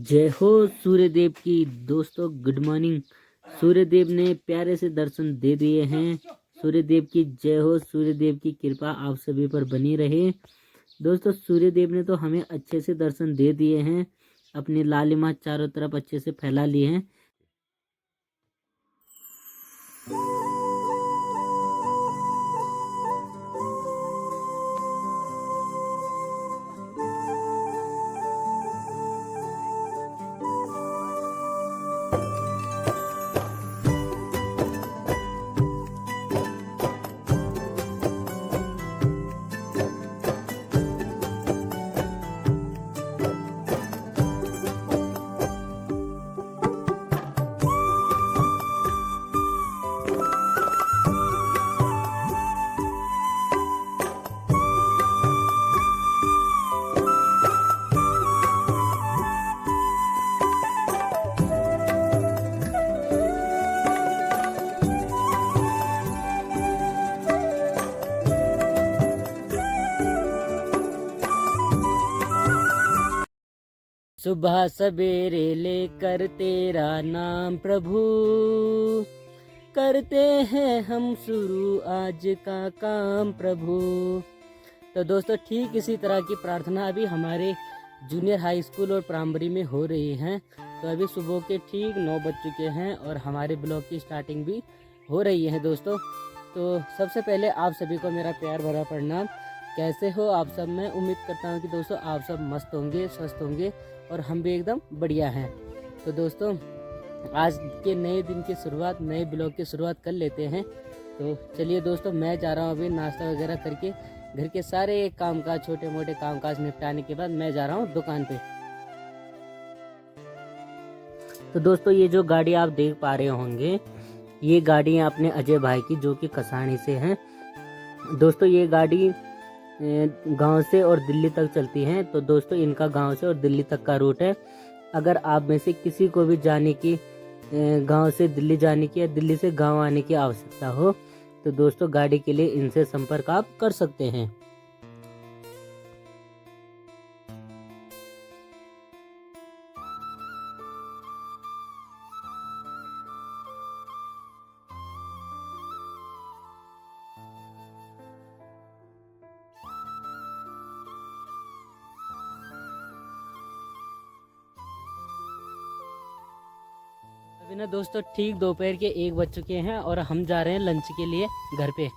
जय हो सूर्यदेव की। दोस्तों गुड मॉर्निंग। सूर्यदेव ने प्यारे से दर्शन दे दिए हैं। सूर्यदेव की जय हो। सूर्यदेव की कृपा आप सभी पर बनी रहे। दोस्तों सूर्यदेव ने तो हमें अच्छे से दर्शन दे दिए हैं। अपनी लालिमा चारों तरफ अच्छे से फैला लिए हैं। सुबह सवेरे लेकर तेरा नाम प्रभु, करते हैं हम शुरू आज का काम प्रभु। तो दोस्तों ठीक इसी तरह की प्रार्थना अभी हमारे जूनियर हाई स्कूल और प्राइमरी में हो रही है। तो अभी सुबह के ठीक 9 बज चुके हैं और हमारे ब्लॉग की स्टार्टिंग भी हो रही है दोस्तों। तो सबसे पहले आप सभी को मेरा प्यार भरा प्रणाम। कैसे हो आप सब? मैं उम्मीद करता हूँ कि दोस्तों आप सब मस्त होंगे, स्वस्थ होंगे और हम भी एकदम बढ़िया हैं। तो दोस्तों आज के नए दिन की शुरुआत, नए ब्लॉग की शुरुआत कर लेते हैं। तो चलिए दोस्तों, मैं जा रहा हूँ अभी नाश्ता वगैरह करके, घर के सारे कामकाज, छोटे मोटे कामकाज निपटाने के बाद मैं जा रहा हूँ दुकान पे। तो दोस्तों ये जो गाड़ी आप देख पा रहे होंगे, ये गाड़ी है अपने अजय भाई की, जो कि कसानी से है। दोस्तों ये गाड़ी गांव से और दिल्ली तक चलती हैं। तो दोस्तों इनका गांव से और दिल्ली तक का रूट है। अगर आप में से किसी को भी जाने की, गांव से दिल्ली जाने की या दिल्ली से गांव आने की आवश्यकता हो, तो दोस्तों गाड़ी के लिए इनसे संपर्क आप कर सकते हैं। अभी ना दोस्तों ठीक दोपहर के 1 बज चुके हैं और हम जा रहे हैं लंच के लिए घर पे।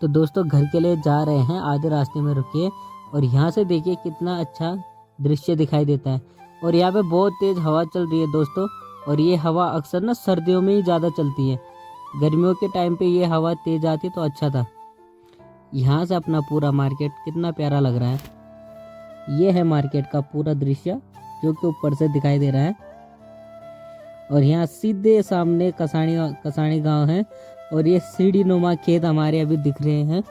तो दोस्तों घर के लिए जा रहे हैं, आधे रास्ते में रुके और यहाँ से देखिए कितना अच्छा दृश्य दिखाई देता है। और यहाँ पे बहुत तेज हवा चल रही है दोस्तों। और ये हवा अक्सर ना सर्दियों में ही ज़्यादा चलती है। गर्मियों के टाइम पे ये हवा तेज आती तो अच्छा था। यहाँ से अपना पूरा मार्केट कितना प्यारा लग रहा है। ये है मार्केट का पूरा दृश्य जो कि ऊपर से दिखाई दे रहा है। और यहाँ सीधे सामने कसानी गांव है और ये सीढ़ी नुमा खेत हमारे अभी दिख रहे हैं।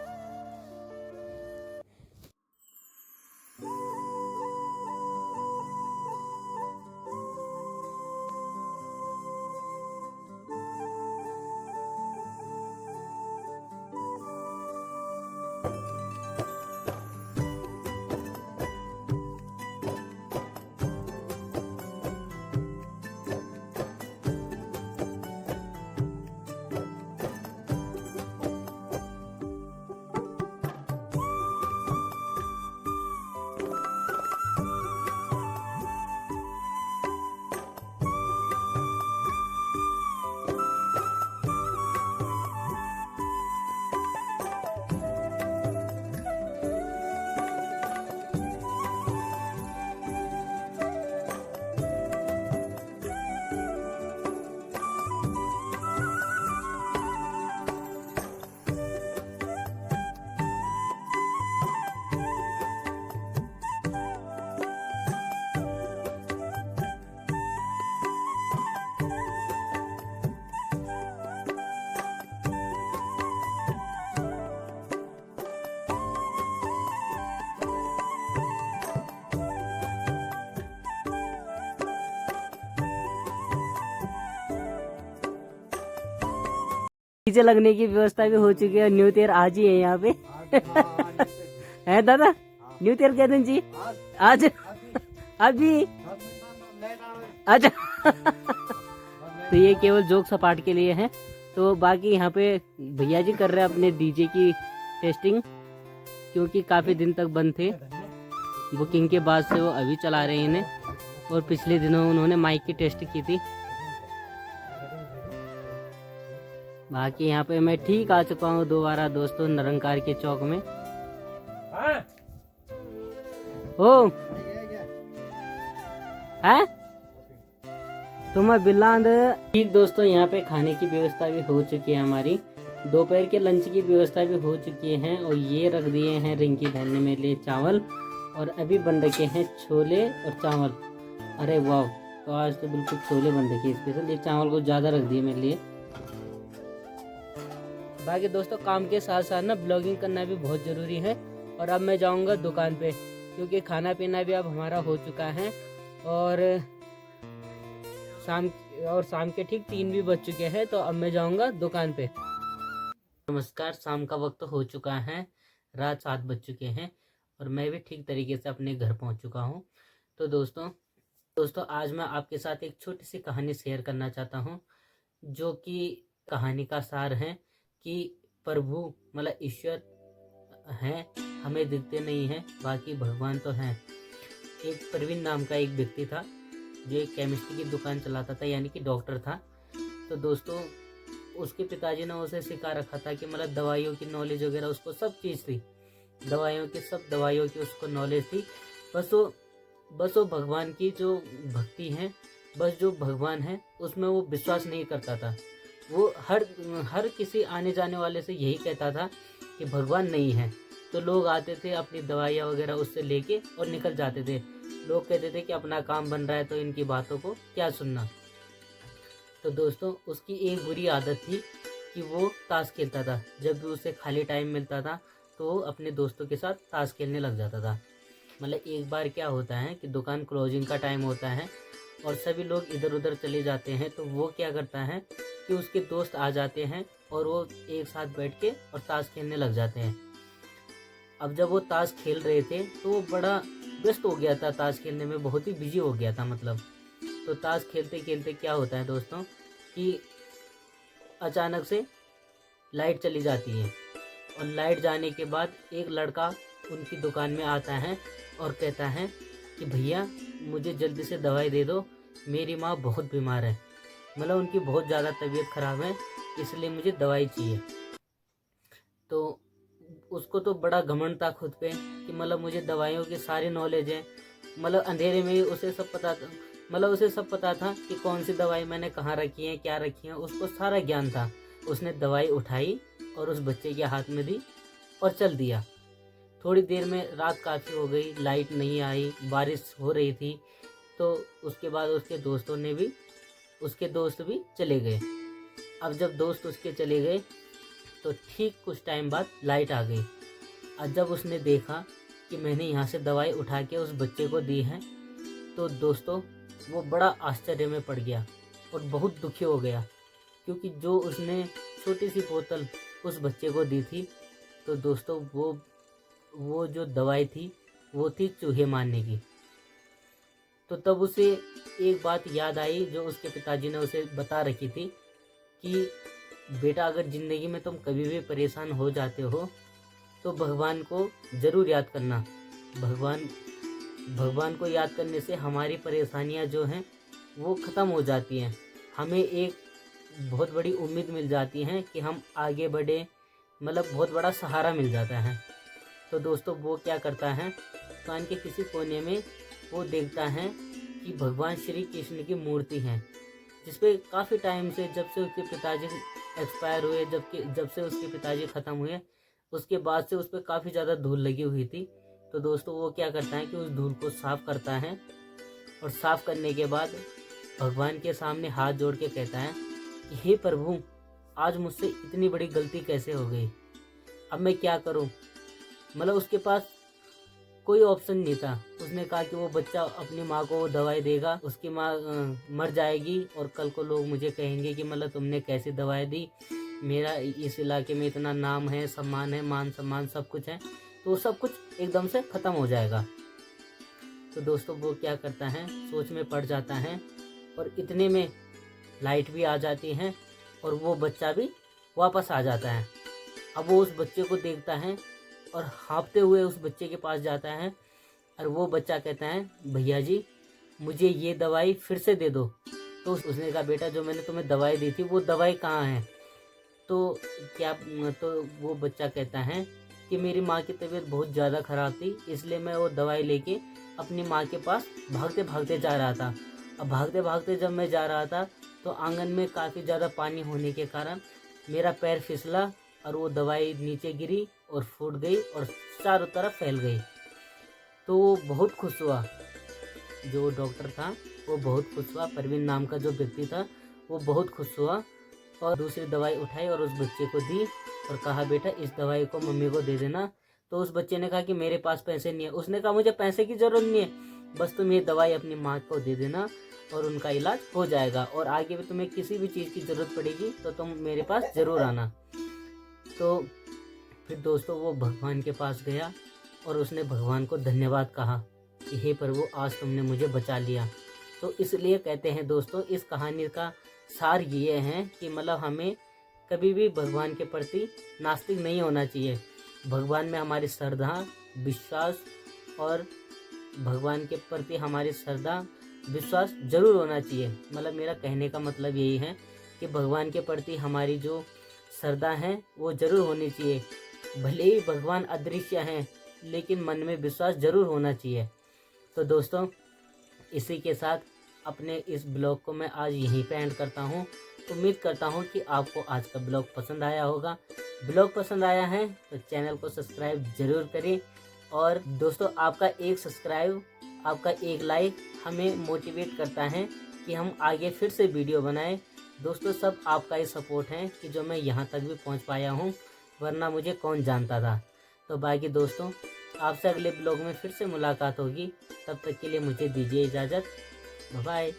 डीजे लगने की व्यवस्था भी हो चुकी है। न्यू ईयर आज ही है यहाँ पे है दादा? न्यू ईयर कह दें जी आज। अभी अच्छा तो ये केवल जोक सपाट के लिए है। तो बाकी यहाँ पे भैया जी कर रहे हैं अपने डीजे की टेस्टिंग, क्योंकि काफ़ी दिन तक बंद थे। बुकिंग के बाद से वो अभी चला रहे हैं इन्हें, और पिछले दिनों उन्होंने माइक की टेस्ट की थी। बाकी यहाँ पे मैं ठीक आ चुका हूँ दोबारा दोस्तों निरंकार के चौक में। ओ है तो मैं बिल्लांद ठीक दोस्तों, यहाँ पे खाने की व्यवस्था भी हो चुकी है हमारी। दोपहर के लंच की व्यवस्था भी हो चुकी है, और ये रख दिए हैं रिंकी बहन ने मेरे लिए चावल, और अभी बन रखे हैं छोले और चावल। अरे वाह, तो आज तो बिल्कुल छोले बन रखे हैं स्पेशल। ये चावल को ज़्यादा रख दिए मेरे लिए। बाकी दोस्तों काम के साथ साथ ना ब्लॉगिंग करना भी बहुत ज़रूरी है। और अब मैं जाऊंगा दुकान पे, क्योंकि खाना पीना भी अब हमारा हो चुका है, और शाम के ठीक 3 भी बज चुके हैं। तो अब मैं जाऊंगा दुकान पे। नमस्कार, शाम का वक्त हो चुका है, रात 7 बज चुके हैं, और मैं भी ठीक तरीके से अपने घर पहुंच चुका हूं। तो दोस्तों आज मैं आपके साथ एक छोटी सी कहानी शेयर करना चाहता हूं, जो कि कहानी का सार है कि प्रभु मतलब ईश्वर हैं, हमें दिखते नहीं हैं, बाकी भगवान तो हैं। एक प्रवीण नाम का एक व्यक्ति था, जो एक केमिस्ट्री की दुकान चलाता था, यानी कि डॉक्टर था। तो दोस्तों उसके पिताजी ने उसे सिखा रखा था कि मतलब दवाइयों की नॉलेज वगैरह उसको सब चीज़ थी, सब दवाइयों की उसको नॉलेज थी। बस वो भगवान की जो भक्ति है, बस जो भगवान है उसमें वो विश्वास नहीं करता था। वो हर किसी आने जाने वाले से यही कहता था कि भगवान नहीं है। तो लोग आते थे अपनी दवाइयाँ वगैरह उससे लेके और निकल जाते थे। लोग कहते थे कि अपना काम बन रहा है तो इनकी बातों को क्या सुनना। तो दोस्तों उसकी एक बुरी आदत थी कि वो ताश खेलता था। जब भी उसे खाली टाइम मिलता था तो वो अपने दोस्तों के साथ ताश खेलने लग जाता था। मतलब एक बार क्या होता है कि दुकान क्लोजिंग का टाइम होता है और सभी लोग इधर उधर चले जाते हैं, तो वो क्या करता है कि उसके दोस्त आ जाते हैं और वो एक साथ बैठ के और ताश खेलने लग जाते हैं। अब जब वो ताश खेल रहे थे तो वो बड़ा व्यस्त हो गया था, ताश खेलने में बहुत ही बिजी हो गया था मतलब। तो ताश खेलते खेलते क्या होता है दोस्तों कि अचानक से लाइट चली जाती है, और लाइट जाने के बाद एक लड़का उनकी दुकान में आता है और कहता है कि भैया मुझे जल्दी से दवाई दे दो, मेरी माँ बहुत बीमार है, मतलब उनकी बहुत ज़्यादा तबीयत ख़राब है, इसलिए मुझे दवाई चाहिए। तो उसको तो बड़ा घमंड था खुद पे कि मतलब मुझे दवाइयों की सारी नॉलेज है। मतलब अंधेरे में ही उसे सब पता था, मतलब उसे सब पता था कि कौन सी दवाई मैंने कहाँ रखी है, क्या रखी है, उसको सारा ज्ञान था। उसने दवाई उठाई और उस बच्चे के हाथ में दी और चल दिया। थोड़ी देर में रात काफ़ी हो गई, लाइट नहीं आई, बारिश हो रही थी। तो उसके बाद उसके दोस्त भी चले गए। अब जब दोस्त उसके चले गए तो ठीक कुछ टाइम बाद लाइट आ गई। और जब उसने देखा कि मैंने यहाँ से दवाई उठा के उस बच्चे को दी है, तो दोस्तों वो बड़ा आश्चर्य में पड़ गया और बहुत दुखी हो गया, क्योंकि जो उसने छोटी सी बोतल उस बच्चे को दी थी, तो दोस्तों वो जो दवाई थी वो थी चूहे मारने की। तो तब उसे एक बात याद आई जो उसके पिताजी ने उसे बता रखी थी कि बेटा अगर ज़िंदगी में तुम कभी भी परेशान हो जाते हो तो भगवान को ज़रूर याद करना। भगवान को याद करने से हमारी परेशानियां जो हैं वो ख़त्म हो जाती हैं। हमें एक बहुत बड़ी उम्मीद मिल जाती है कि हम आगे बढ़े, मतलब बहुत बड़ा सहारा मिल जाता है। तो दोस्तों वो क्या करता है, दुकान के किसी कोने में वो देखता है कि भगवान श्री कृष्ण की मूर्ति है, जिसपे काफ़ी टाइम से, जब से उसके पिताजी एक्सपायर हुए, जब से उसके पिताजी ख़त्म हुए, उसके बाद से उस पर काफ़ी ज़्यादा धूल लगी हुई थी। तो दोस्तों वो क्या करता है कि उस धूल को साफ़ करता है, और साफ़ करने के बाद भगवान के सामने हाथ जोड़ के कहता है कि हे प्रभु, आज मुझसे इतनी बड़ी गलती कैसे हो गई, अब मैं क्या करूं। मतलब उसके पास कोई ऑप्शन नहीं था। उसने कहा कि वो बच्चा अपनी माँ को वो दवाई देगा, उसकी माँ मर जाएगी, और कल को लोग मुझे कहेंगे कि मतलब तुमने कैसी दवाई दी, मेरा इस इलाके में इतना नाम है, सम्मान है, मान सम्मान सब कुछ है, तो सब कुछ एकदम से ख़त्म हो जाएगा। तो दोस्तों वो क्या करता है, सोच में पड़ जाता है और इतने में लाइट भी आ जाती है और वो बच्चा भी वापस आ जाता है। अब वो उस बच्चे को देखता है और हाँफते हुए उस बच्चे के पास जाता है और वो बच्चा कहता है, भैया जी मुझे ये दवाई फिर से दे दो। तो उसने कहा, बेटा जो मैंने तुम्हें दवाई दी थी वो दवाई कहाँ है? तो तो वो बच्चा कहता है कि मेरी माँ की तबीयत बहुत ज़्यादा ख़राब थी, इसलिए मैं वो दवाई लेके अपनी माँ के पास भागते भागते जा रहा था। अब भागते भागते जब मैं जा रहा था तो आंगन में काफ़ी ज़्यादा पानी होने के कारण मेरा पैर फिसला और वो दवाई नीचे गिरी और फूट गई और चारों तरफ फैल गई। तो वो बहुत खुश हुआ, जो डॉक्टर था वो बहुत खुश हुआ, परवीन नाम का जो व्यक्ति था वो बहुत खुश हुआ और दूसरी दवाई उठाई और उस बच्चे को दी और कहा, बेटा इस दवाई को मम्मी को दे देना। तो उस बच्चे ने कहा कि मेरे पास पैसे नहीं है। उसने कहा, मुझे पैसे की ज़रूरत नहीं है, बस तुम ये दवाई अपनी माँ को दे देना और उनका इलाज हो जाएगा और आगे भी तुम्हें किसी भी चीज़ की ज़रूरत पड़ेगी तो तुम मेरे पास ज़रूर आना। तो फिर दोस्तों वो भगवान के पास गया और उसने भगवान को धन्यवाद कहा कि हे प्रभु आज तुमने मुझे बचा लिया। तो इसलिए कहते हैं दोस्तों, इस कहानी का सार ये है कि मतलब हमें कभी भी भगवान के प्रति नास्तिक नहीं होना चाहिए। भगवान में हमारी श्रद्धा, विश्वास और भगवान के प्रति हमारी श्रद्धा विश्वास जरूर होना चाहिए। मतलब मेरा कहने का मतलब यही है कि भगवान के प्रति हमारी जो श्रद्धा है वो जरूर होनी चाहिए। भले ही भगवान अदृश्य हैं लेकिन मन में विश्वास जरूर होना चाहिए। तो दोस्तों इसी के साथ अपने इस ब्लॉग को मैं आज यहीं पे एंड करता हूँ। उम्मीद करता हूँ कि आपको आज का ब्लॉग पसंद आया होगा। ब्लॉग पसंद आया है तो चैनल को सब्सक्राइब जरूर करें और दोस्तों आपका एक सब्सक्राइब, आपका एक लाइक हमें मोटिवेट करता है कि हम आगे फिर से वीडियो बनाएं। दोस्तों सब आपका ही सपोर्ट है कि जो मैं यहाँ तक भी पहुँच पाया हूँ, वरना मुझे कौन जानता था। तो बाकी दोस्तों आपसे अगले ब्लॉग में फिर से मुलाकात होगी, तब तक के लिए मुझे दीजिए इजाज़त। Bye bye.